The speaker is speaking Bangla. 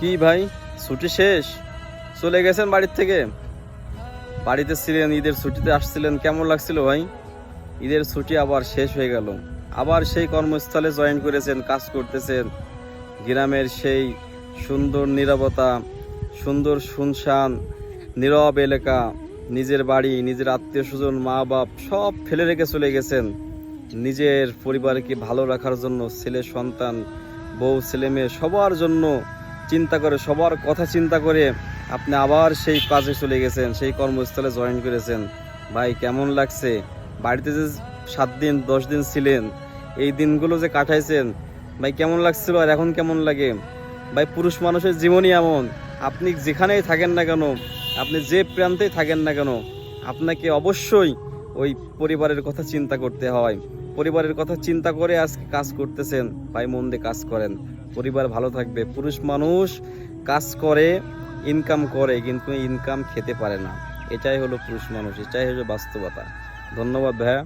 কি ভাই, ছুটি শেষ, চলে গেছেন বাড়ির থেকে? বাড়িতে ছিলেন, ঈদের ছুটিতে আসছিলেন, কেমন লাগছিল ভাই? ঈদের ছুটি আবার শেষ হয়ে গেল, আবার সেই কর্মস্থলে জয়েন করেছেন, কাজ করতেছেন। গ্রামের সেই সুন্দর নীরবতা, সুন্দর শুনশান নীরব এলাকা, নিজের বাড়ি, নিজের আত্মীয় স্বজন, মা বাপ সব ফেলে রেখে চলে গেছেন নিজের পরিবারকে ভালো রাখার জন্য। ছেলে সন্তান, বউ, ছেলে মেয়ে সবার জন্য চিন্তা করে, সবার কথা চিন্তা করে আপনি আবার সেই কাজে চলে গেছেন, সেই কর্মস্থলে জয়েন করেছেন। ভাই কেমন লাগছে? বাড়িতে যে 7 দিন 10 দিন ছিলেন, এই দিনগুলো যে কাটাইছেন, ভাই কেমন লাগছিল আর এখন কেমন লাগে? ভাই পুরুষ মানুষের জীবনই এমন, আপনি যেখানেই থাকেন না কেন, আপনি যে প্রান্তেই থাকেন না কেন, আপনাকে অবশ্যই ওই পরিবারের কথা চিন্তা করতে হয়। পরিবারের কথা চিন্তা করে আজকে কাজ করতেছেন, ভাই মন দিয়ে কাজ করেন, পরিবার ভালো থাকবে। পুরুষ মানুষ কাজ করে, ইনকাম করে, কিন্তু ইনকাম খেতে পারে না। এটাই হলো পুরুষ মানুষ, এটাই হলো বাস্তবতা। ধন্যবাদ ভাইয়া।